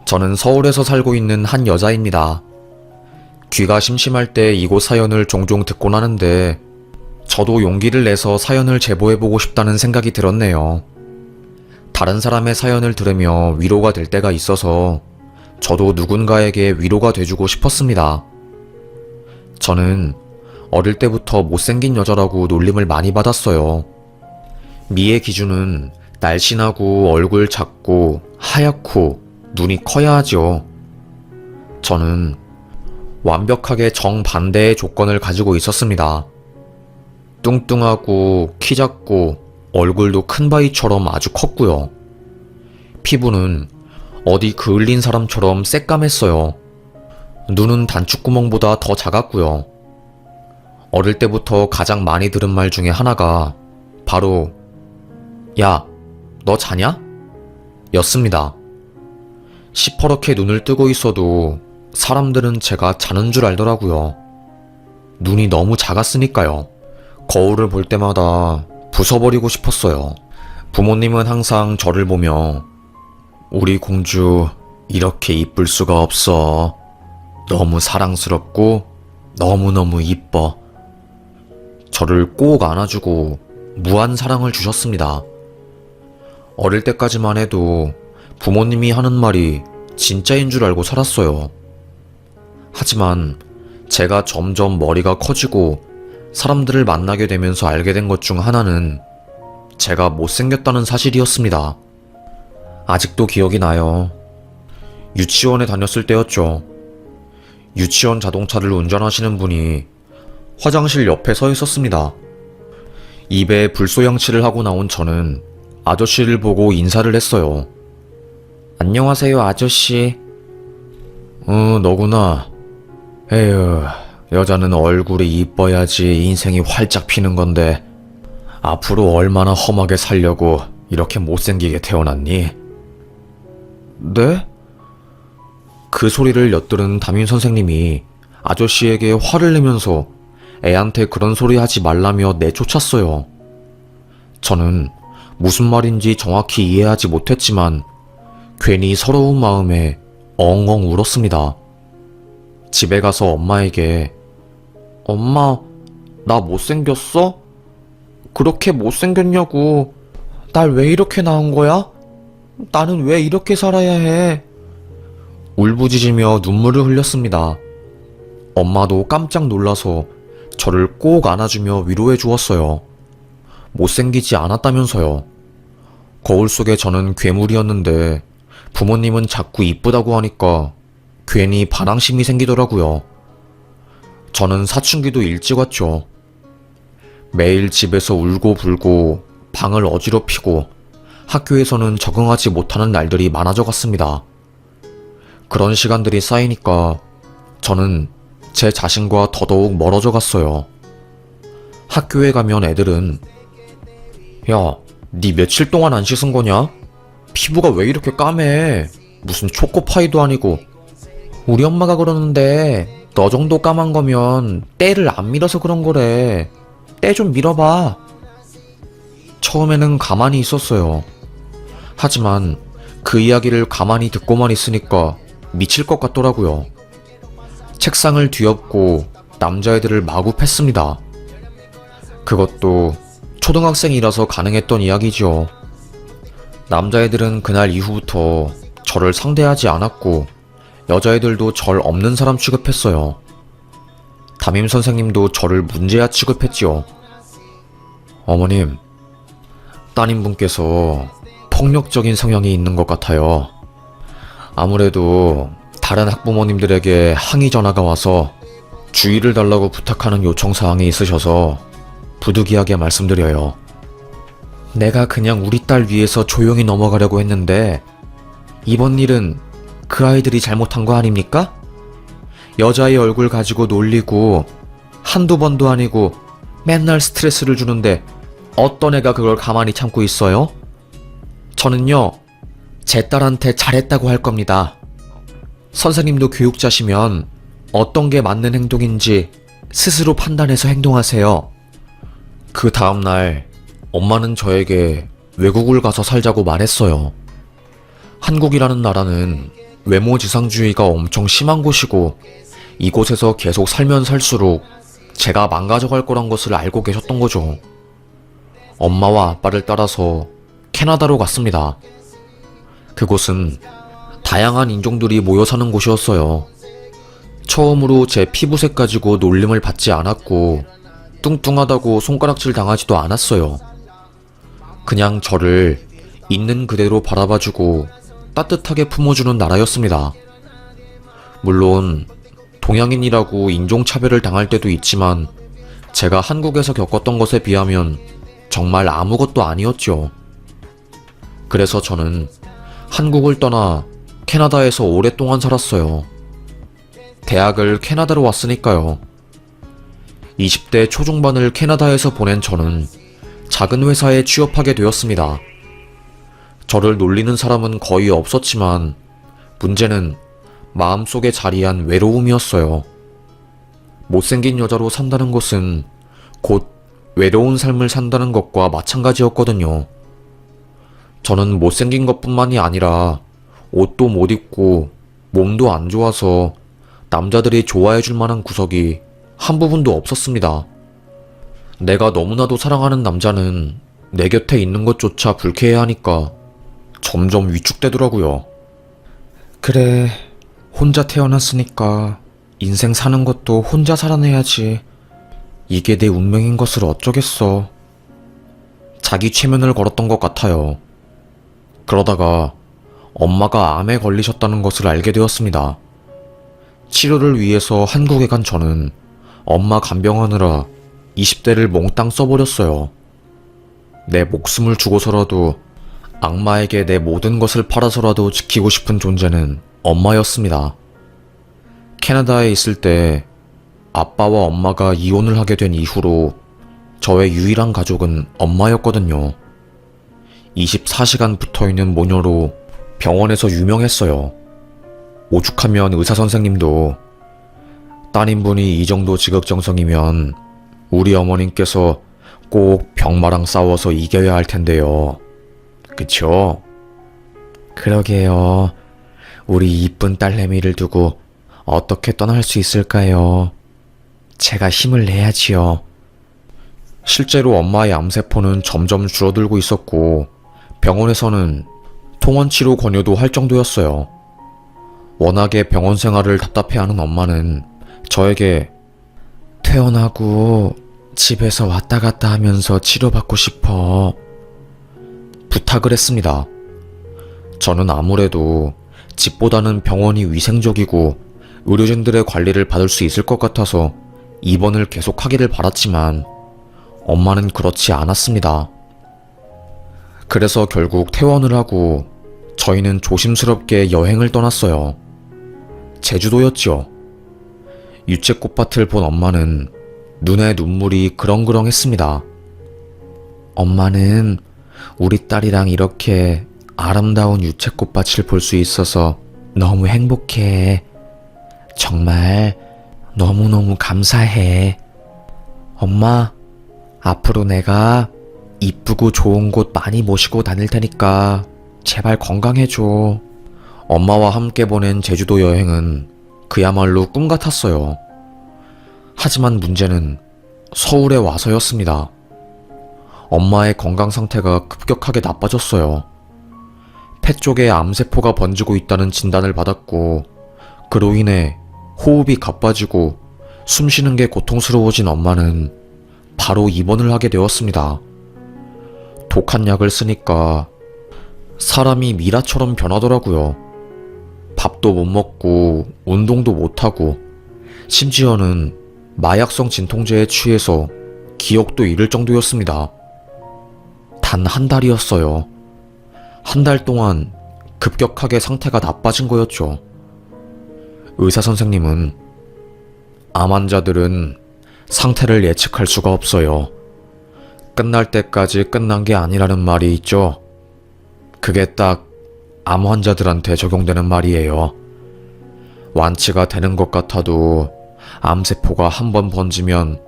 저는 서울에서 살고 있는 한 여자입니다. 귀가 심심할 때 이곳 사연을 종종 듣곤 하는데 저도 용기를 내서 사연을 제보해보고 싶다는 생각이 들었네요. 다른 사람의 사연을 들으며 위로가 될 때가 있어서 저도 누군가에게 위로가 돼주고 싶었습니다. 저는 어릴 때부터 못생긴 여자라고 놀림을 많이 받았어요. 미의 기준은 날씬하고 얼굴 작고 하얗고 눈이 커야 하죠. 저는 완벽하게 정반대의 조건을 가지고 있었습니다. 뚱뚱하고 키 작고 얼굴도 큰 바위처럼 아주 컸고요. 피부는 어디 그을린 사람처럼 새까맸어요. 눈은 단추구멍보다 더 작았고요. 어릴 때부터 가장 많이 들은 말 중에 하나가 바로 야, 너 자냐? 였습니다. 시퍼렇게 눈을 뜨고 있어도 사람들은 제가 자는 줄 알더라고요. 눈이 너무 작았으니까요. 거울을 볼 때마다 부숴버리고 싶었어요. 부모님은 항상 저를 보며 우리 공주 이렇게 이쁠 수가 없어. 너무 사랑스럽고 너무너무 이뻐. 저를 꼭 안아주고 무한 사랑을 주셨습니다. 어릴 때까지만 해도 부모님이 하는 말이 진짜인 줄 알고 살았어요. 하지만 제가 점점 머리가 커지고 사람들을 만나게 되면서 알게 된 것 중 하나는 제가 못생겼다는 사실이었습니다. 아직도 기억이 나요. 유치원에 다녔을 때였죠. 유치원 자동차를 운전하시는 분이 화장실 옆에 서 있었습니다. 입에 불소양치를 하고 나온 저는 아저씨를 보고 인사를 했어요. 안녕하세요, 아저씨. 너구나. 에휴, 여자는 얼굴이 이뻐야지 인생이 활짝 피는 건데 앞으로 얼마나 험하게 살려고 이렇게 못생기게 태어났니? 네? 그 소리를 엿들은 담임 선생님이 아저씨에게 화를 내면서 애한테 그런 소리 하지 말라며 내쫓았어요. 저는 무슨 말인지 정확히 이해하지 못했지만 괜히 서러운 마음에 엉엉 울었습니다. 집에 가서 엄마에게 엄마, 나 못생겼어? 그렇게 못생겼냐고. 날 왜 이렇게 낳은 거야? 나는 왜 이렇게 살아야 해? 울부짖으며 눈물을 흘렸습니다. 엄마도 깜짝 놀라서 저를 꼭 안아주며 위로해 주었어요. 못생기지 않았다면서요. 거울 속에 저는 괴물이었는데 부모님은 자꾸 이쁘다고 하니까 괜히 반항심이 생기더라고요. 저는 사춘기도 일찍 왔죠. 매일 집에서 울고 불고 방을 어지럽히고 학교에서는 적응하지 못하는 날들이 많아져 갔습니다. 그런 시간들이 쌓이니까 저는 제 자신과 더더욱 멀어져 갔어요. 학교에 가면 애들은 야, 니 며칠 동안 안 씻은 거냐? 피부가 왜 이렇게 까매? 무슨 초코파이도 아니고. 우리 엄마가 그러는데 너 정도 까만 거면 때를 안 밀어서 그런 거래. 때 좀 밀어봐. 처음에는 가만히 있었어요. 하지만 그 이야기를 가만히 듣고만 있으니까 미칠 것 같더라고요. 책상을 뒤엎고 남자애들을 마구 팼습니다. 그것도 초등학생이라서 가능했던 이야기죠. 남자애들은 그날 이후부터 저를 상대하지 않았고 여자애들도 절 없는 사람 취급했어요. 담임 선생님도 저를 문제아 취급했지요. 어머님, 따님분께서 폭력적인 성향이 있는 것 같아요. 아무래도 다른 학부모님들에게 항의 전화가 와서 주의를 달라고 부탁하는 요청사항이 있으셔서 부득이하게 말씀드려요. 내가 그냥 우리 딸 위해서 조용히 넘어가려고 했는데 이번 일은 그 아이들이 잘못한 거 아닙니까? 여자의 얼굴 가지고 놀리고 한두 번도 아니고 맨날 스트레스를 주는데 어떤 애가 그걸 가만히 참고 있어요? 저는요, 제 딸한테 잘했다고 할 겁니다. 선생님도 교육자시면 어떤 게 맞는 행동인지 스스로 판단해서 행동하세요. 그 다음날 엄마는 저에게 외국을 가서 살자고 말했어요. 한국이라는 나라는 외모지상주의가 엄청 심한 곳이고 이곳에서 계속 살면 살수록 제가 망가져갈 거란 것을 알고 계셨던 거죠. 엄마와 아빠를 따라서 캐나다로 갔습니다. 그곳은 다양한 인종들이 모여 사는 곳이었어요. 처음으로 제 피부색 가지고 놀림을 받지 않았고 뚱뚱하다고 손가락질 당하지도 않았어요. 그냥 저를 있는 그대로 바라봐주고 따뜻하게 품어주는 나라였습니다. 물론 동양인이라고 인종차별을 당할 때도 있지만 제가 한국에서 겪었던 것에 비하면 정말 아무것도 아니었죠. 그래서 저는 한국을 떠나 캐나다에서 오랫동안 살았어요. 대학을 캐나다로 왔으니까요. 20대 초중반을 캐나다에서 보낸 저는 작은 회사에 취업하게 되었습니다. 저를 놀리는 사람은 거의 없었지만 문제는 마음속에 자리한 외로움이었어요. 못생긴 여자로 산다는 것은 곧 외로운 삶을 산다는 것과 마찬가지였거든요. 저는 못생긴 것뿐만이 아니라 옷도 못 입고 몸도 안 좋아서 남자들이 좋아해 줄 만한 구석이 한 부분도 없었습니다. 내가 너무나도 사랑하는 남자는 내 곁에 있는 것조차 불쾌해하니까 점점 위축되더라고요. 그래, 혼자 태어났으니까 인생 사는 것도 혼자 살아내야지. 이게 내 운명인 것을 어쩌겠어. 자기 최면을 걸었던 것 같아요. 그러다가 엄마가 암에 걸리셨다는 것을 알게 되었습니다. 치료를 위해서 한국에 간 저는 엄마 간병하느라 20대를 몽땅 써버렸어요. 내 목숨을 주고서라도 악마에게 내 모든 것을 팔아서라도 지키고 싶은 존재는 엄마였습니다. 캐나다에 있을 때 아빠와 엄마가 이혼을 하게 된 이후로 저의 유일한 가족은 엄마였거든요. 24시간 붙어있는 모녀로 병원에서 유명했어요. 오죽하면 의사선생님도 따님분이 이 정도 지극정성이면 우리 어머님께서 꼭 병마랑 싸워서 이겨야 할 텐데요. 그쵸? 그러게요. 우리 이쁜 딸내미를 두고 어떻게 떠날 수 있을까요? 제가 힘을 내야지요. 실제로 엄마의 암세포는 점점 줄어들고 있었고 병원에서는 통원치료 권유도 할 정도였어요. 워낙에 병원 생활을 답답해하는 엄마는 저에게 퇴원하고 집에서 왔다 갔다 하면서 치료받고 싶어 부탁을 했습니다. 저는 아무래도 집보다는 병원이 위생적이고 의료진들의 관리를 받을 수 있을 것 같아서 입원을 계속하기를 바랐지만 엄마는 그렇지 않았습니다. 그래서 결국 퇴원을 하고 저희는 조심스럽게 여행을 떠났어요. 제주도였죠. 유채꽃밭을 본 엄마는 눈에 눈물이 그렁그렁했습니다. 엄마는 우리 딸이랑 이렇게 아름다운 유채꽃밭을 볼 수 있어서 너무 행복해. 정말 너무너무 감사해. 엄마, 앞으로 내가 이쁘고 좋은 곳 많이 모시고 다닐 테니까 제발 건강해줘. 엄마와 함께 보낸 제주도 여행은 그야말로 꿈 같았어요. 하지만 문제는 서울에 와서였습니다. 엄마의 건강 상태가 급격하게 나빠졌어요. 폐 쪽에 암세포가 번지고 있다는 진단을 받았고 그로 인해 호흡이 가빠지고 숨쉬는 게 고통스러워진 엄마는 바로 입원을 하게 되었습니다. 독한 약을 쓰니까 사람이 미라처럼 변하더라고요. 밥도 못 먹고 운동도 못하고 심지어는 마약성 진통제에 취해서 기억도 잃을 정도였습니다. 단 한 달이었어요. 한 달 동안 급격하게 상태가 나빠진 거였죠. 의사 선생님은 암 환자들은 상태를 예측할 수가 없어요. 끝날 때까지 끝난 게 아니라는 말이 있죠. 그게 딱 암 환자들한테 적용되는 말이에요. 완치가 되는 것 같아도 암세포가 한 번 번지면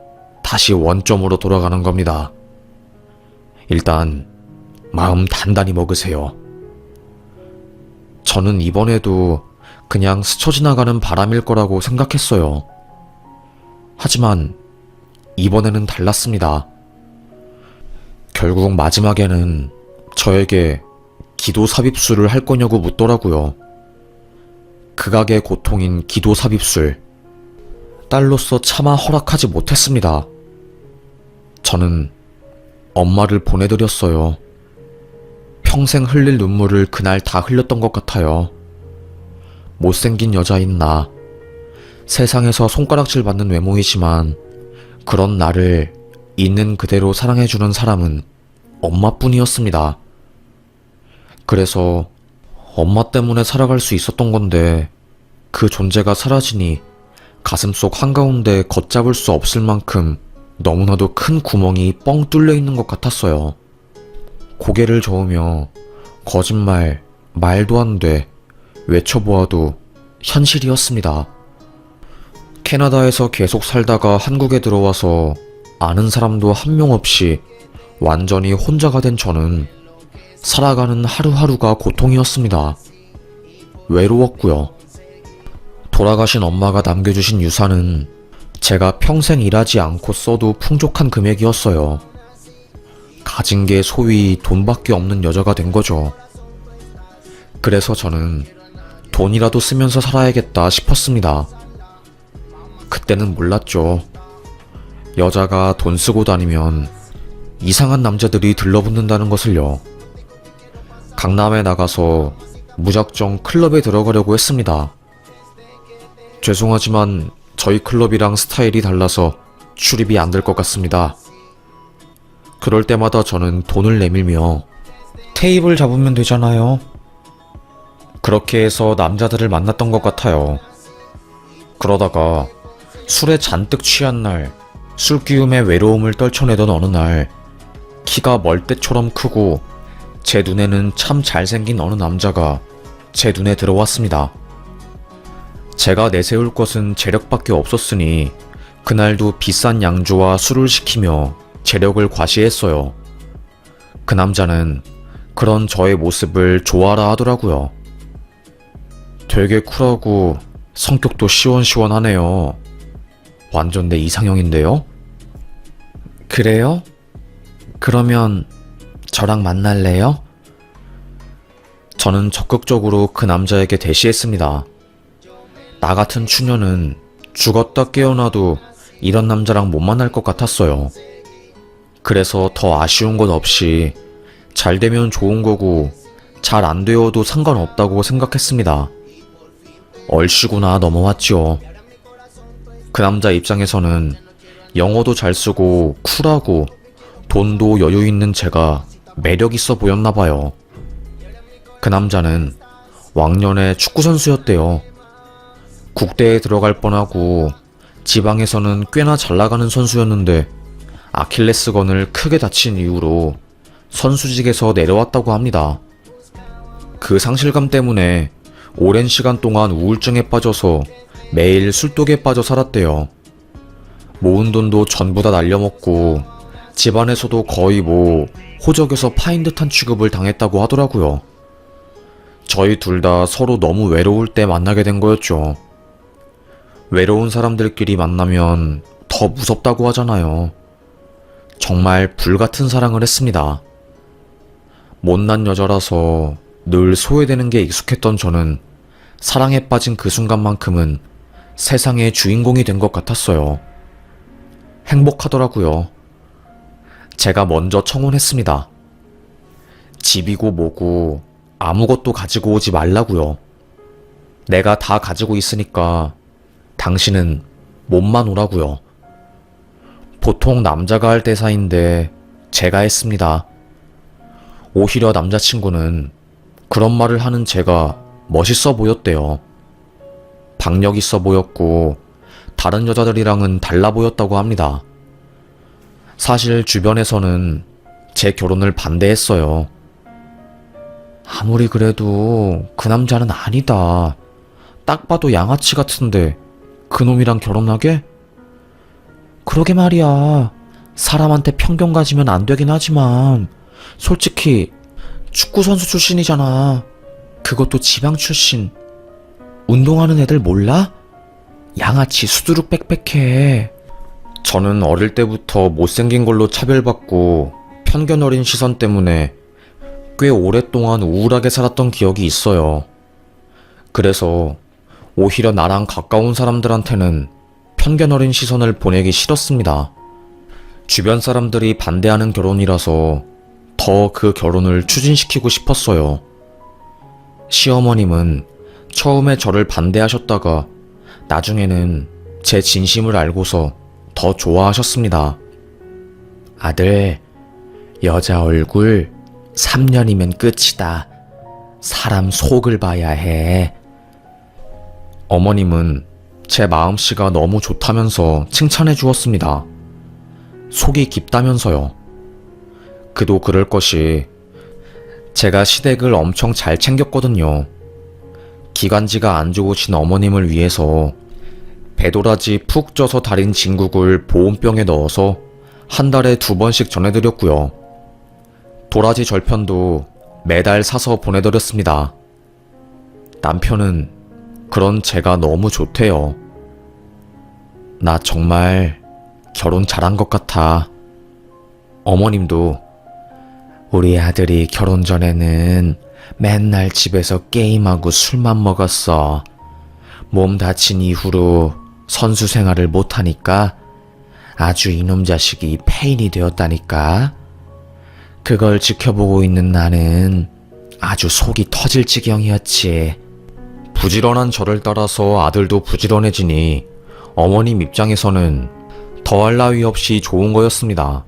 다시 원점으로 돌아가는 겁니다. 일단 마음 단단히 먹으세요. 저는 이번에도 그냥 스쳐 지나가는 바람일 거라고 생각했어요. 하지만 이번에는 달랐습니다. 결국 마지막에는 저에게 기도 삽입술을 할 거냐고 묻더라고요. 극악의 고통인 기도 삽입술. 딸로서 차마 허락하지 못했습니다. 저는 엄마를 보내드렸어요. 평생 흘릴 눈물을 그날 다 흘렸던 것 같아요. 못생긴 여자인 나, 세상에서 손가락질 받는 외모이지만 그런 나를 있는 그대로 사랑해주는 사람은 엄마뿐이었습니다. 그래서 엄마 때문에 살아갈 수 있었던 건데 그 존재가 사라지니 가슴속 한가운데 걷잡을 수 없을 만큼 너무나도 큰 구멍이 뻥 뚫려 있는 것 같았어요. 고개를 저으며 거짓말, 말도 안 돼 외쳐보아도 현실이었습니다. 캐나다에서 계속 살다가 한국에 들어와서 아는 사람도 한 명 없이 완전히 혼자가 된 저는 살아가는 하루하루가 고통이었습니다. 외로웠고요. 돌아가신 엄마가 남겨주신 유산은 제가 평생 일하지 않고 써도 풍족한 금액이었어요. 가진 게 소위 돈밖에 없는 여자가 된 거죠. 그래서 저는 돈이라도 쓰면서 살아야겠다 싶었습니다. 그때는 몰랐죠. 여자가 돈 쓰고 다니면 이상한 남자들이 들러붙는다는 것을요. 강남에 나가서 무작정 클럽에 들어가려고 했습니다. 죄송하지만 저희 클럽이랑 스타일이 달라서 출입이 안 될 것 같습니다. 그럴 때마다 저는 돈을 내밀며 테이블 잡으면 되잖아요. 그렇게 해서 남자들을 만났던 것 같아요. 그러다가 술에 잔뜩 취한 날, 술기움의 외로움을 떨쳐내던 어느 날, 키가 멀대처럼 크고 제 눈에는 참 잘생긴 어느 남자가 제 눈에 들어왔습니다. 제가 내세울 것은 재력밖에 없었으니 그날도 비싼 양주와 술을 시키며 재력을 과시했어요. 그 남자는 그런 저의 모습을 좋아라 하더라고요. 되게 쿨하고 성격도 시원시원하네요. 완전 내 이상형인데요? 그래요? 그러면 저랑 만날래요? 저는 적극적으로 그 남자에게 대시했습니다. 나 같은 추녀는 죽었다 깨어나도 이런 남자랑 못 만날 것 같았어요. 그래서 더 아쉬운 것 없이 잘 되면 좋은 거고 잘 안 되어도 상관없다고 생각했습니다. 얼씨구나 넘어왔죠. 그 남자 입장에서는 영어도 잘 쓰고 쿨하고 돈도 여유 있는 제가 매력 있어 보였나 봐요. 그 남자는 왕년에 축구선수였대요. 국대에 들어갈 뻔하고 지방에서는 꽤나 잘 나가는 선수였는데 아킬레스건을 크게 다친 이후로 선수직에서 내려왔다고 합니다. 그 상실감 때문에 오랜 시간 동안 우울증에 빠져서 매일 술독에 빠져 살았대요. 모은 돈도 전부 다 날려먹고 집안에서도 거의 호적에서 파인 듯한 취급을 당했다고 하더라고요. 저희 둘 다 서로 너무 외로울 때 만나게 된 거였죠. 외로운 사람들끼리 만나면 더 무섭다고 하잖아요. 정말 불같은 사랑을 했습니다. 못난 여자라서 늘 소외되는 게 익숙했던 저는 사랑에 빠진 그 순간만큼은 세상의 주인공이 된 것 같았어요. 행복하더라고요. 제가 먼저 청혼했습니다. 집이고 뭐고 아무것도 가지고 오지 말라고요. 내가 다 가지고 있으니까 당신은 몸만 오라고요. 보통 남자가 할 대사인데 제가 했습니다. 오히려 남자친구는 그런 말을 하는 제가 멋있어 보였대요. 박력 있어 보였고 다른 여자들이랑은 달라 보였다고 합니다. 사실 주변에서는 제 결혼을 반대했어요. 아무리 그래도 그 남자는 아니다. 딱 봐도 양아치 같은데 그놈이랑 결혼하게? 그러게 말이야. 사람한테 편견 가지면 안 되긴 하지만 솔직히 축구선수 출신이잖아. 그것도 지방 출신. 운동하는 애들 몰라? 양아치 수두룩 빽빽해. 저는 어릴 때부터 못생긴 걸로 차별받고 편견 어린 시선 때문에 꽤 오랫동안 우울하게 살았던 기억이 있어요. 그래서 오히려 나랑 가까운 사람들한테는 편견 어린 시선을 보내기 싫었습니다. 주변 사람들이 반대하는 결혼이라서 더 그 결혼을 추진시키고 싶었어요. 시어머님은 처음에 저를 반대하셨다가 나중에는 제 진심을 알고서 더 좋아하셨습니다. 아들, 여자 얼굴 3년이면 끝이다. 사람 속을 봐야 해. 어머님은 제 마음씨가 너무 좋다면서 칭찬해 주었습니다. 속이 깊다면서요. 그도 그럴 것이 제가 시댁을 엄청 잘 챙겼거든요. 기관지가 안 좋으신 어머님을 위해서 배도라지 푹 쪄서 달인 진국을 보온병에 넣어서 한 달에 2번씩 전해드렸고요. 도라지 절편도 매달 사서 보내드렸습니다. 남편은 그런 제가 너무 좋대요. 나 정말 결혼 잘한 것 같아. 어머님도 우리 아들이 결혼 전에는 맨날 집에서 게임하고 술만 먹었어. 몸 다친 이후로 선수 생활을 못하니까 아주 이놈 자식이 폐인이 되었다니까. 그걸 지켜보고 있는 나는 아주 속이 터질 지경이었지. 부지런한 저를 따라서 아들도 부지런해지니 어머님 입장에서는 더할 나위 없이 좋은 거였습니다.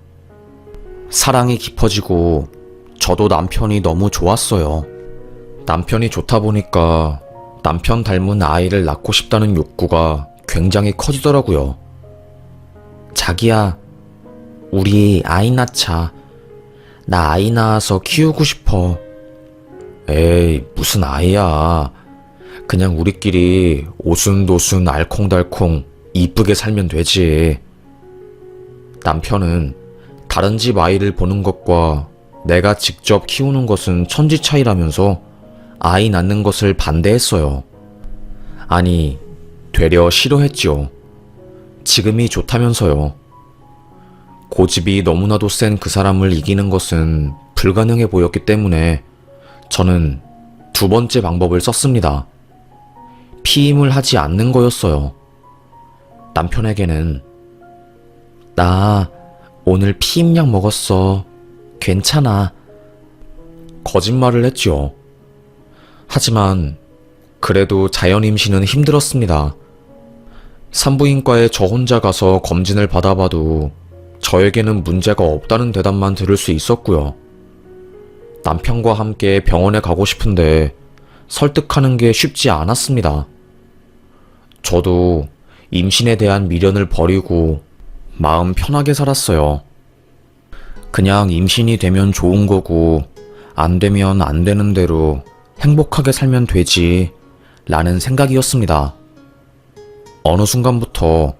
사랑이 깊어지고 저도 남편이 너무 좋았어요. 남편이 좋다 보니까 남편 닮은 아이를 낳고 싶다는 욕구가 굉장히 커지더라고요. 자기야, 우리 아이 낳자. 나 아이 낳아서 키우고 싶어. 에이, 무슨 아이야. 그냥 우리끼리 오순도순 알콩달콩 이쁘게 살면 되지. 남편은 다른 집 아이를 보는 것과 내가 직접 키우는 것은 천지 차이라면서 아이 낳는 것을 반대했어요. 아니, 되려 싫어했지요. 지금이 좋다면서요. 고집이 너무나도 센 그 사람을 이기는 것은 불가능해 보였기 때문에 저는 2번째 방법을 썼습니다. 피임을 하지 않는 거였어요. 남편에게는 나 오늘 피임약 먹었어. 괜찮아. 거짓말을 했죠. 하지만 그래도 자연 임신은 힘들었습니다. 산부인과에 저 혼자 가서 검진을 받아봐도 저에게는 문제가 없다는 대답만 들을 수 있었고요. 남편과 함께 병원에 가고 싶은데 설득하는 게 쉽지 않았습니다. 저도 임신에 대한 미련을 버리고 마음 편하게 살았어요. 그냥 임신이 되면 좋은 거고 안 되면 안 되는 대로 행복하게 살면 되지 라는 생각이었습니다. 어느 순간부터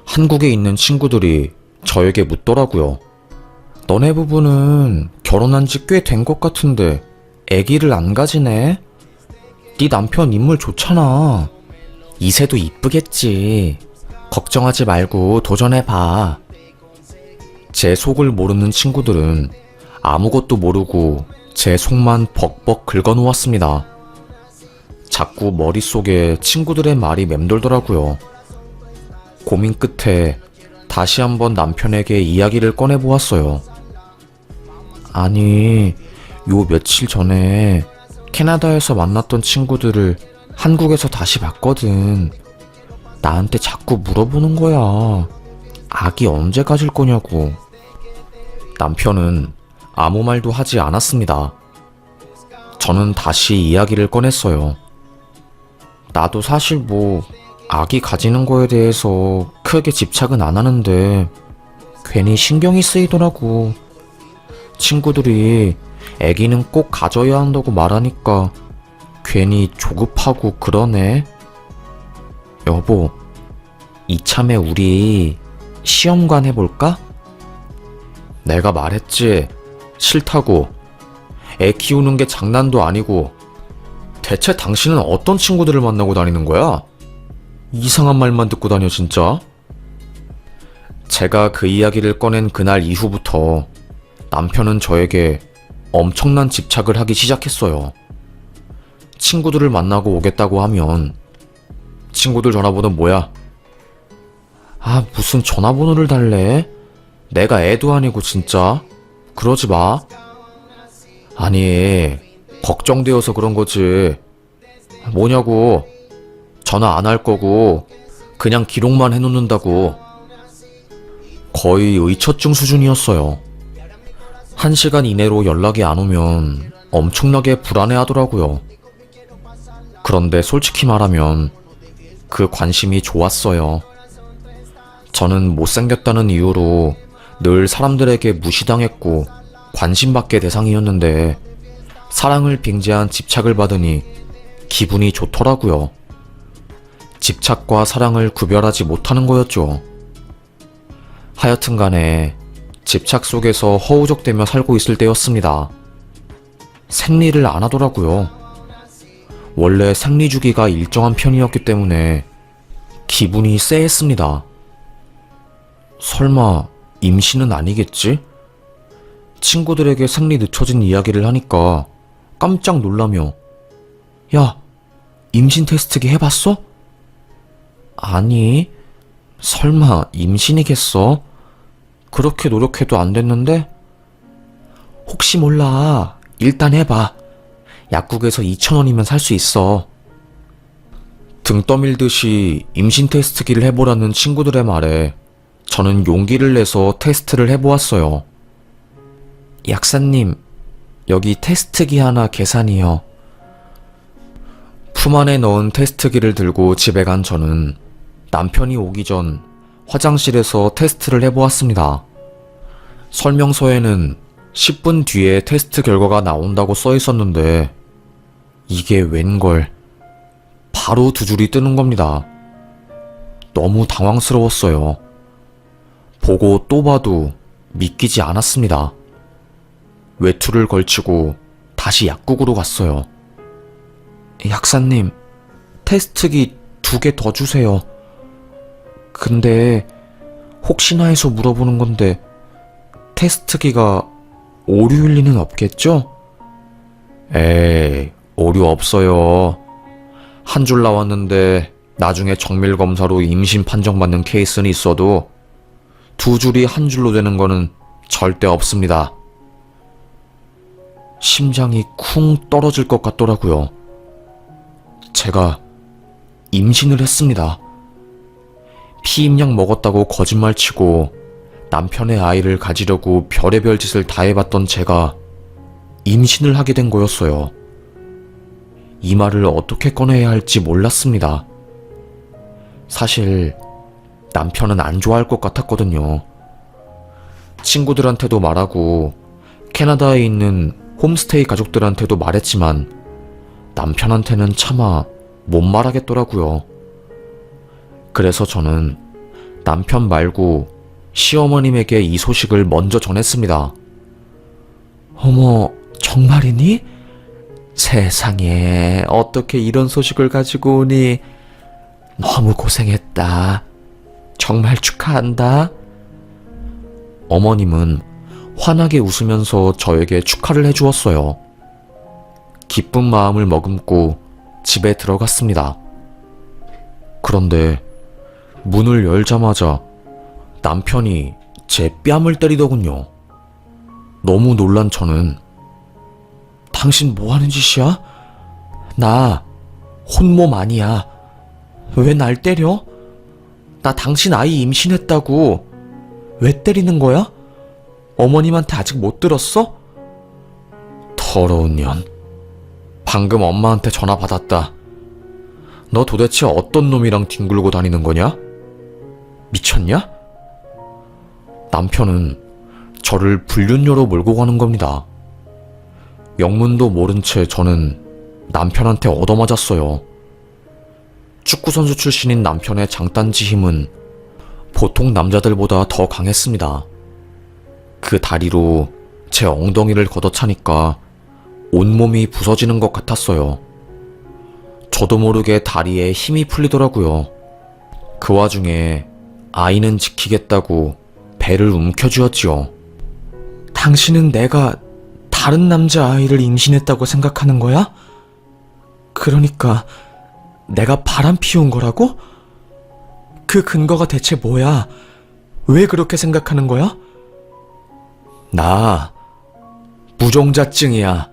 한국에 있는 친구들이 저에게 묻더라고요. 너네 부부는 결혼한 지 꽤 된 것 같은데 애기를 안 가지네? 네 남편 인물 좋잖아. 이세도 이쁘겠지. 걱정하지 말고 도전해봐. 제 속을 모르는 친구들은 아무것도 모르고 제 속만 벅벅 긁어놓았습니다. 자꾸 머릿속에 친구들의 말이 맴돌더라고요. 고민 끝에 다시 한번 남편에게 이야기를 꺼내보았어요. 아니, 요 며칠 전에 캐나다에서 만났던 친구들을 한국에서 다시 봤거든. 나한테 자꾸 물어보는 거야. 아기 언제 가질 거냐고. 남편은 아무 말도 하지 않았습니다. 저는 다시 이야기를 꺼냈어요. 나도 사실 아기 가지는 거에 대해서 크게 집착은 안 하는데 괜히 신경이 쓰이더라고. 친구들이 아기는 꼭 가져야 한다고 말하니까 괜히 조급하고 그러네. 여보, 이참에 우리 시험관 해볼까? 내가 말했지. 싫다고. 애 키우는 게 장난도 아니고 대체 당신은 어떤 친구들을 만나고 다니는 거야? 이상한 말만 듣고 다녀 진짜. 제가 그 이야기를 꺼낸 그날 이후부터 남편은 저에게 엄청난 집착을 하기 시작했어요. 친구들을 만나고 오겠다고 하면 친구들 전화번호 뭐야? 아, 무슨 전화번호를 달래? 내가 애도 아니고 진짜. 그러지 마. 아니, 걱정되어서 그런 거지. 뭐냐고. 전화 안 할 거고 그냥 기록만 해놓는다고. 거의 의처증 수준이었어요. 1시간 이내로 연락이 안 오면 엄청나게 불안해하더라고요. 그런데 솔직히 말하면 그 관심이 좋았어요. 저는 못생겼다는 이유로 늘 사람들에게 무시당했고 관심받게 대상이었는데 사랑을 빙자한 집착을 받으니 기분이 좋더라고요. 집착과 사랑을 구별하지 못하는 거였죠. 하여튼 간에 집착 속에서 허우적대며 살고 있을 때였습니다. 생리를 안 하더라고요. 원래 생리 주기가 일정한 편이었기 때문에 기분이 쎄했습니다. 설마 임신은 아니겠지? 친구들에게 생리 늦춰진 이야기를 하니까 깜짝 놀라며 야, 임신 테스트기 해봤어? 아니, 설마 임신이겠어? 그렇게 노력해도 안 됐는데? 혹시 몰라. 일단 해봐. 약국에서 2,000원이면 살 수 있어. 등 떠밀듯이 임신 테스트기를 해보라는 친구들의 말에 저는 용기를 내서 테스트를 해보았어요. 약사님, 여기 테스트기 하나 계산이요. 품 안에 넣은 테스트기를 들고 집에 간 저는 남편이 오기 전 화장실에서 테스트를 해보았습니다. 설명서에는 10분 뒤에 테스트 결과가 나온다고 써 있었는데 이게 웬걸 바로 두 줄이 뜨는 겁니다. 너무 당황스러웠어요. 보고 또 봐도 믿기지 않았습니다. 외투를 걸치고 다시 약국으로 갔어요. 약사님, 테스트기 2개 더 주세요. 근데 혹시나 해서 물어보는 건데 테스트기가 오류일 리는 없겠죠? 에이, 오류 없어요. 한 줄 나왔는데 나중에 정밀검사로 임신 판정받는 케이스는 있어도 2줄이 한 줄로 되는 거는 절대 없습니다. 심장이 쿵 떨어질 것 같더라고요. 제가 임신을 했습니다. 피임약 먹었다고 거짓말치고 남편의 아이를 가지려고 별의별 짓을 다 해봤던 제가 임신을 하게 된 거였어요. 이 말을 어떻게 꺼내야 할지 몰랐습니다. 사실 남편은 안 좋아할 것 같았거든요. 친구들한테도 말하고 캐나다에 있는 홈스테이 가족들한테도 말했지만 남편한테는 차마 못 말하겠더라고요. 그래서 저는 남편 말고 시어머님에게 이 소식을 먼저 전했습니다. 어머, 정말이니? 세상에, 어떻게 이런 소식을 가지고 오니? 너무 고생했다. 정말 축하한다. 어머님은 환하게 웃으면서 저에게 축하를 해주었어요. 기쁜 마음을 머금고 집에 들어갔습니다. 그런데 문을 열자마자 남편이 제 뺨을 때리더군요. 너무 놀란 저는 당신 뭐 하는 짓이야? 나 혼몸 아니야. 왜 날 때려? 나 당신 아이 임신했다고. 왜 때리는 거야? 어머님한테 아직 못 들었어? 더러운 년. 방금 엄마한테 전화 받았다. 너 도대체 어떤 놈이랑 뒹굴고 다니는 거냐? 미쳤냐? 남편은 저를 불륜녀로 몰고 가는 겁니다. 영문도 모른 채 저는 남편한테 얻어맞았어요. 축구선수 출신인 남편의 장단지 힘은 보통 남자들보다 더 강했습니다. 그 다리로 제 엉덩이를 걷어차니까 온몸이 부서지는 것 같았어요. 저도 모르게 다리에 힘이 풀리더라고요. 그 와중에 아이는 지키겠다고 배를 움켜쥐었지요. 당신은 내가 다른 남자아이를 임신했다고 생각하는 거야? 그러니까 내가 바람 피운 거라고? 그 근거가 대체 뭐야? 왜 그렇게 생각하는 거야? 나 무종자증이야.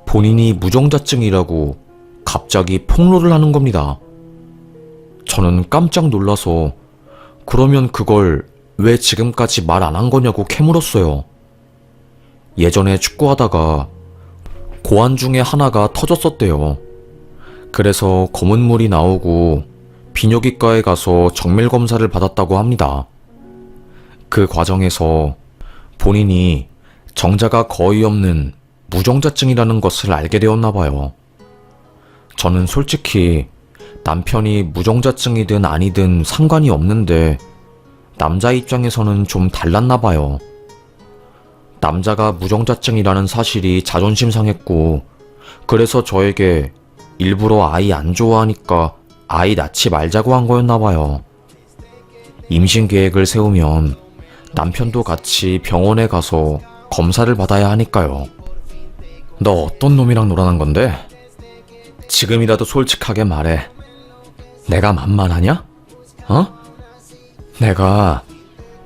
본인이 무종자증이라고 갑자기 폭로를 하는 겁니다. 저는 깜짝 놀라서 그러면 그걸 왜 지금까지 말 안 한 거냐고 캐물었어요. 예전에 축구하다가 고안 중에 하나가 터졌었대요. 그래서 검은 물이 나오고 비뇨기과에 가서 정밀 검사를 받았다고 합니다. 그 과정에서 본인이 정자가 거의 없는 무정자증이라는 것을 알게 되었나 봐요. 저는 솔직히 남편이 무정자증이든 아니든 상관이 없는데 남자 입장에서는 좀 달랐나 봐요. 남자가 무정자증이라는 사실이 자존심 상했고 그래서 저에게 일부러 아이 안 좋아하니까 아이 낳지 말자고 한 거였나 봐요. 임신 계획을 세우면 남편도 같이 병원에 가서 검사를 받아야 하니까요. 너 어떤 놈이랑 놀아난 건데? 지금이라도 솔직하게 말해. 내가 만만하냐? 어? 내가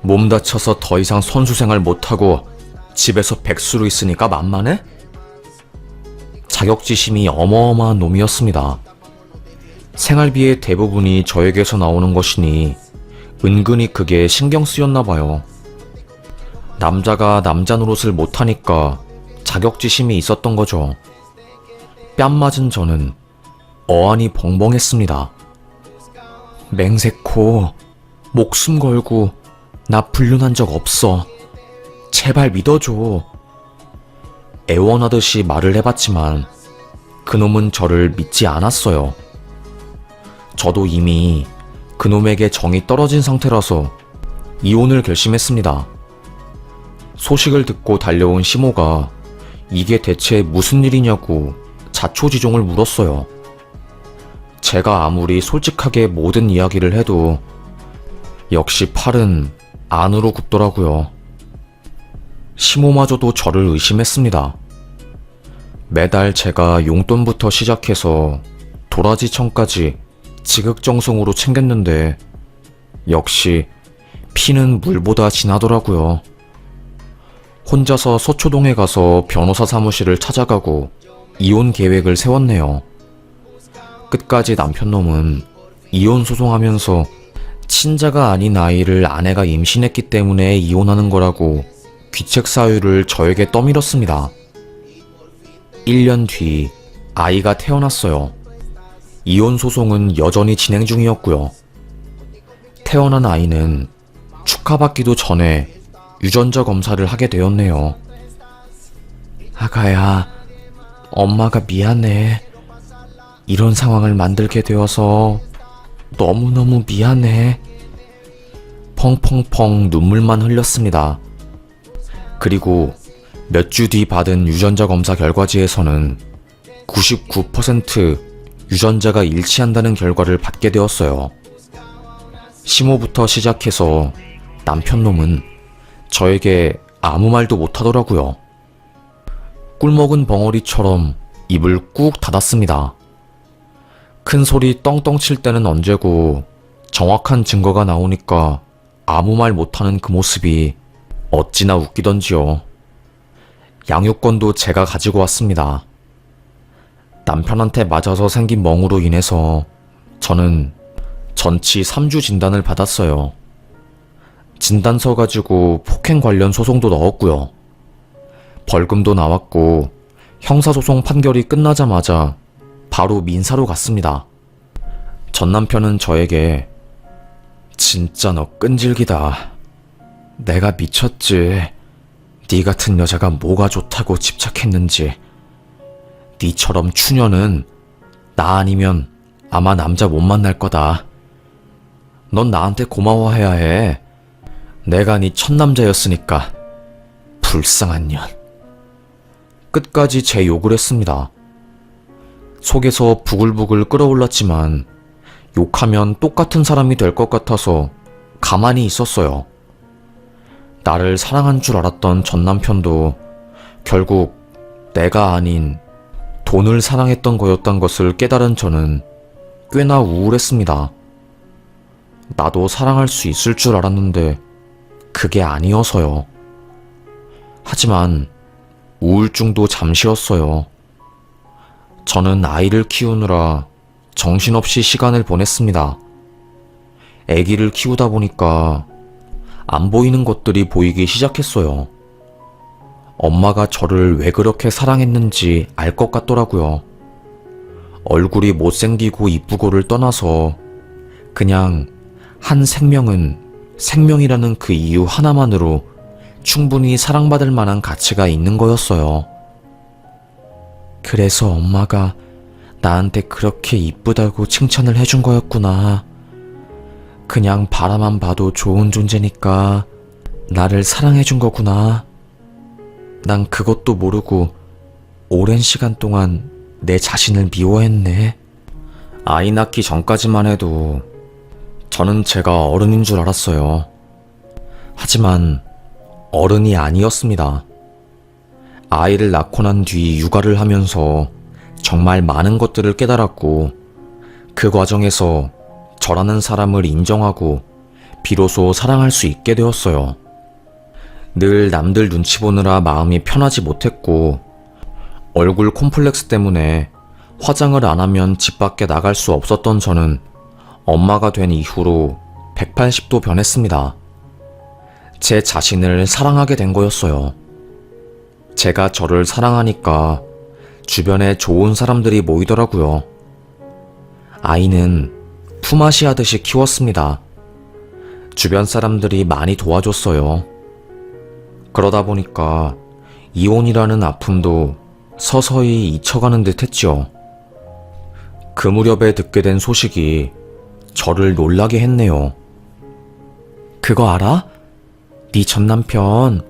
몸 다쳐서 더 이상 선수 생활 못하고 집에서 백수로 있으니까 만만해? 자격지심이 어마어마한 놈이었습니다. 생활비의 대부분이 저에게서 나오는 것이니 은근히 그게 신경 쓰였나 봐요. 남자가 남자 노릇을 못하니까 자격지심이 있었던 거죠. 뺨 맞은 저는 어안이 벙벙했습니다. 맹세코, 목숨 걸고 나 불륜한 적 없어. 제발 믿어줘. 애원하듯이 말을 해봤지만 그놈은 저를 믿지 않았어요. 저도 이미 그놈에게 정이 떨어진 상태라서 이혼을 결심했습니다. 소식을 듣고 달려온 시모가 이게 대체 무슨 일이냐고 자초지종을 물었어요. 제가 아무리 솔직하게 모든 이야기를 해도 역시 팔은 안으로 굽더라고요. 시모마저도 저를 의심했습니다. 매달 제가 용돈부터 시작해서 도라지청까지 지극정성으로 챙겼는데 역시 피는 물보다 진하더라고요. 혼자서 서초동에 가서 변호사 사무실을 찾아가고 이혼 계획을 세웠네요. 끝까지 남편놈은 이혼 소송하면서 친자가 아닌 아이를 아내가 임신했기 때문에 이혼하는 거라고 귀책 사유를 저에게 떠밀었습니다. 1년 뒤 아이가 태어났어요. 이혼 소송은 여전히 진행 중이었고요. 태어난 아이는 축하받기도 전에 유전자 검사를 하게 되었네요. 아가야, 엄마가 미안해. 이런 상황을 만들게 되어서 너무너무 미안해. 펑펑펑 눈물만 흘렸습니다. 그리고 몇 주 뒤 받은 유전자 검사 결과지에서는 99% 유전자가 일치한다는 결과를 받게 되었어요. 시모부터 시작해서 남편놈은 저에게 아무 말도 못하더라고요. 꿀먹은 벙어리처럼 입을 꾹 닫았습니다. 큰 소리 떵떵 칠 때는 언제고 정확한 증거가 나오니까 아무 말 못하는 그 모습이 어찌나 웃기던지요. 양육권도 제가 가지고 왔습니다. 남편한테 맞아서 생긴 멍으로 인해서 저는 전치 3주 진단을 받았어요. 진단서 가지고 폭행 관련 소송도 넣었고요. 벌금도 나왔고 형사소송 판결이 끝나자마자 바로 민사로 갔습니다. 전 남편은 저에게 진짜 너 끈질기다. 내가 미쳤지. 네 같은 여자가 뭐가 좋다고 집착했는지. 니처럼 추녀는 나 아니면 아마 남자 못 만날 거다. 넌 나한테 고마워해야 해. 내가 네 첫 남자였으니까. 불쌍한 년. 끝까지 제 욕을 했습니다. 속에서 부글부글 끓어올랐지만 욕하면 똑같은 사람이 될 것 같아서 가만히 있었어요. 나를 사랑한 줄 알았던 전 남편도 결국 내가 아닌 돈을 사랑했던 거였던 것을 깨달은 저는 꽤나 우울했습니다. 나도 사랑할 수 있을 줄 알았는데 그게 아니어서요. 하지만 우울증도 잠시였어요. 저는 아이를 키우느라 정신없이 시간을 보냈습니다. 아기를 키우다 보니까 안 보이는 것들이 보이기 시작했어요. 엄마가 저를 왜 그렇게 사랑했는지 알 것 같더라고요. 얼굴이 못생기고 이쁘고를 떠나서 그냥 한 생명은 생명이라는 그 이유 하나만으로 충분히 사랑받을 만한 가치가 있는 거였어요. 그래서 엄마가 나한테 그렇게 이쁘다고 칭찬을 해준 거였구나. 그냥 바라만 봐도 좋은 존재니까 나를 사랑해준 거구나. 난 그것도 모르고 오랜 시간 동안 내 자신을 미워했네. 아이 낳기 전까지만 해도 저는 제가 어른인 줄 알았어요. 하지만 어른이 아니었습니다. 아이를 낳고 난 뒤 육아를 하면서 정말 많은 것들을 깨달았고 그 과정에서 저라는 사람을 인정하고 비로소 사랑할 수 있게 되었어요. 늘 남들 눈치 보느라 마음이 편하지 못했고 얼굴 콤플렉스 때문에 화장을 안 하면 집 밖에 나갈 수 없었던 저는 엄마가 된 이후로 180도 변했습니다. 제 자신을 사랑하게 된 거였어요. 제가 저를 사랑하니까 주변에 좋은 사람들이 모이더라고요. 아이는 품앗이 하듯이 키웠습니다. 주변 사람들이 많이 도와줬어요. 그러다 보니까 이혼이라는 아픔도 서서히 잊혀가는 듯 했죠. 그 무렵에 듣게 된 소식이 저를 놀라게 했네요. 그거 알아? 네 전 남편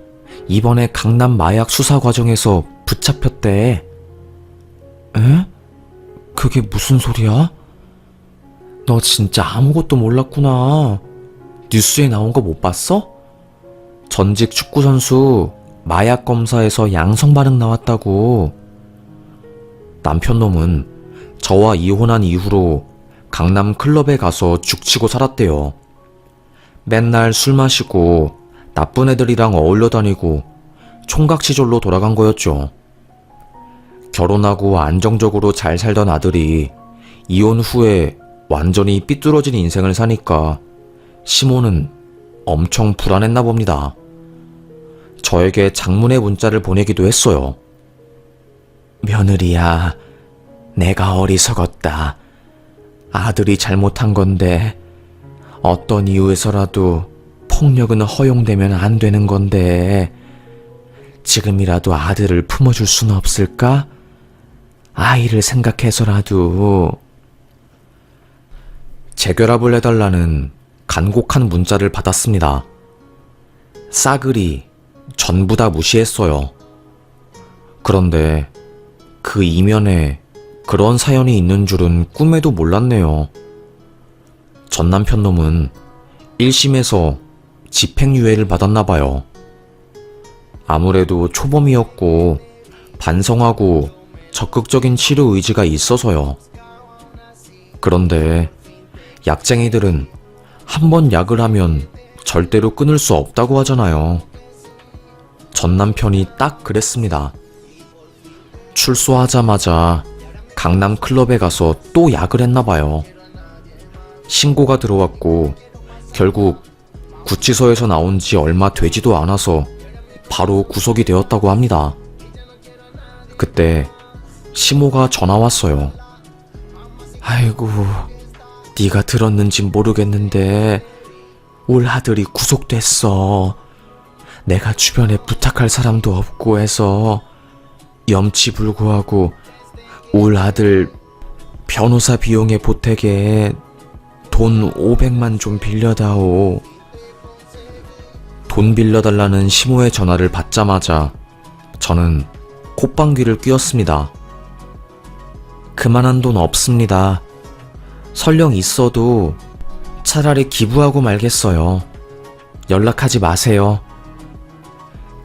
이번에 강남 마약 수사 과정에서 붙잡혔대. 에? 그게 무슨 소리야? 너 진짜 아무것도 몰랐구나. 뉴스에 나온 거 못 봤어? 전직 축구선수 마약 검사에서 양성 반응 나왔다고. 남편 놈은 저와 이혼한 이후로 강남 클럽에 가서 죽치고 살았대요. 맨날 술 마시고 나쁜 애들이랑 어울려 다니고 총각시절로 돌아간 거였죠. 결혼하고 안정적으로 잘 살던 아들이 이혼 후에 완전히 삐뚤어진 인생을 사니까 시모는 엄청 불안했나 봅니다. 저에게 장문의 문자를 보내기도 했어요. 며느리야, 내가 어리석었다. 아들이 잘못한 건데 어떤 이유에서라도 폭력은 허용되면 안 되는 건데 지금이라도 아들을 품어줄 수는 없을까? 아이를 생각해서라도. 재결합을 해달라는 간곡한 문자를 받았습니다. 싸그리 전부 다 무시했어요. 그런데 그 이면에 그런 사연이 있는 줄은 꿈에도 몰랐네요. 전 남편 놈은 1심에서 집행유예를 받았나봐요. 아무래도 초범이었고 반성하고 적극적인 치료 의지가 있어서요. 그런데 약쟁이들은 한번 약을 하면 절대로 끊을 수 없다고 하잖아요. 전 남편이 딱 그랬습니다. 출소하자마자 강남 클럽에 가서 또 약을 했나봐요. 신고가 들어왔고 결국 구치소에서 나온 지 얼마 되지도 않아서 바로 구속이 되었다고 합니다. 그때 시모가 전화 왔어요. 아이고, 네가 들었는지 모르겠는데 울 아들이 구속됐어. 내가 주변에 부탁할 사람도 없고 해서 염치불구하고 울 아들 변호사 비용에 보태게 돈 500만 좀 빌려다오. 돈 빌려달라는 시모의 전화를 받자마자 저는 콧방귀를 뀌었습니다. 그만한 돈 없습니다. 설령 있어도 차라리 기부하고 말겠어요. 연락하지 마세요.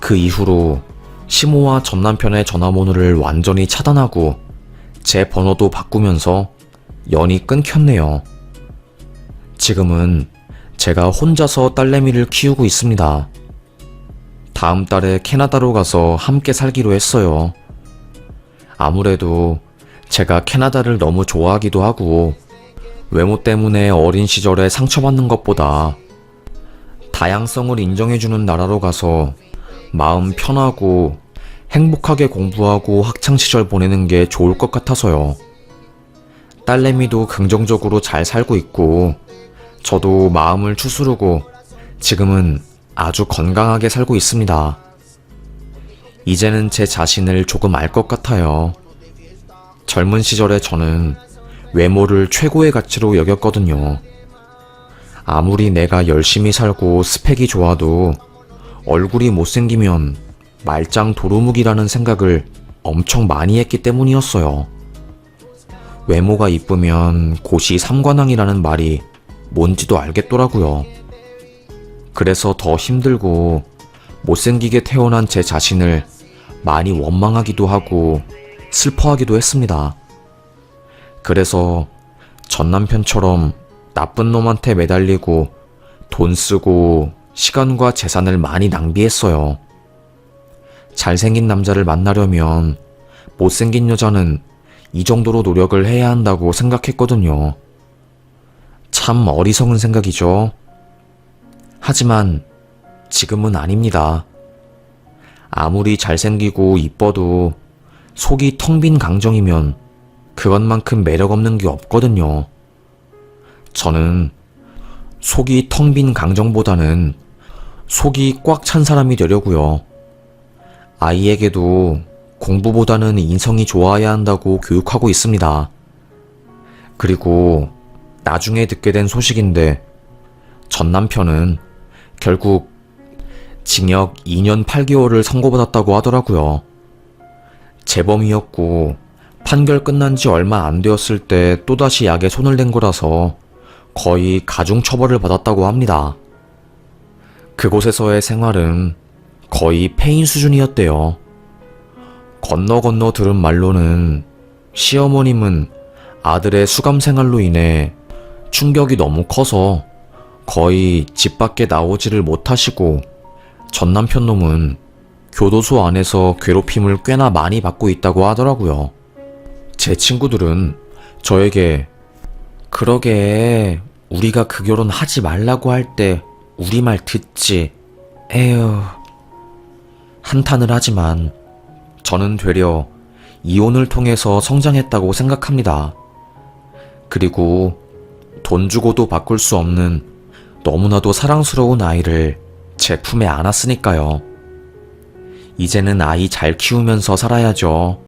그 이후로 시모와 전남편의 전화번호를 완전히 차단하고 제 번호도 바꾸면서 연이 끊겼네요. 지금은 제가 혼자서 딸내미를 키우고 있습니다. 다음 달에 캐나다로 가서 함께 살기로 했어요. 아무래도 제가 캐나다를 너무 좋아하기도 하고 외모 때문에 어린 시절에 상처받는 것보다 다양성을 인정해주는 나라로 가서 마음 편하고 행복하게 공부하고 학창시절 보내는 게 좋을 것 같아서요. 딸내미도 긍정적으로 잘 살고 있고 저도 마음을 추스르고 지금은 아주 건강하게 살고 있습니다. 이제는 제 자신을 조금 알 것 같아요. 젊은 시절에 저는 외모를 최고의 가치로 여겼거든요. 아무리 내가 열심히 살고 스펙이 좋아도 얼굴이 못생기면 말짱 도루묵이라는 생각을 엄청 많이 했기 때문이었어요. 외모가 이쁘면 고시 삼관왕이라는 말이 뭔지도 알겠더라고요. 그래서 더 힘들고 못생기게 태어난 제 자신을 많이 원망하기도 하고 슬퍼하기도 했습니다. 그래서 전 남편처럼 나쁜 놈한테 매달리고 돈 쓰고 시간과 재산을 많이 낭비했어요. 잘생긴 남자를 만나려면 못생긴 여자는 이 정도로 노력을 해야 한다고 생각했거든요. 참 어리석은 생각이죠. 하지만 지금은 아닙니다. 아무리 잘생기고 이뻐도 속이 텅 빈 강정이면 그것만큼 매력 없는 게 없거든요. 저는 속이 텅 빈 강정보다는 속이 꽉 찬 사람이 되려고요. 아이에게도 공부보다는 인성이 좋아야 한다고 교육하고 있습니다. 그리고 나중에 듣게 된 소식인데 전 남편은 결국 징역 2년 8개월을 선고받았다고 하더라고요. 재범이었고 판결 끝난 지 얼마 안 되었을 때 또다시 약에 손을 댄 거라서 거의 가중처벌을 받았다고 합니다. 그곳에서의 생활은 거의 폐인 수준이었대요. 건너 들은 말로는 시어머님은 아들의 수감 생활로 인해 충격이 너무 커서 거의 집 밖에 나오지를 못하시고 전 남편 놈은 교도소 안에서 괴롭힘을 꽤나 많이 받고 있다고 하더라고요. 제 친구들은 저에게 그러게 우리가 그 결혼 하지 말라고 할 때 우리 말 듣지 에휴 한탄을 하지만 저는 되려 이혼을 통해서 성장했다고 생각합니다. 그리고 돈 주고도 바꿀 수 없는 너무나도 사랑스러운 아이를 제 품에 안았으니까요. 이제는 아이 잘 키우면서 살아야죠.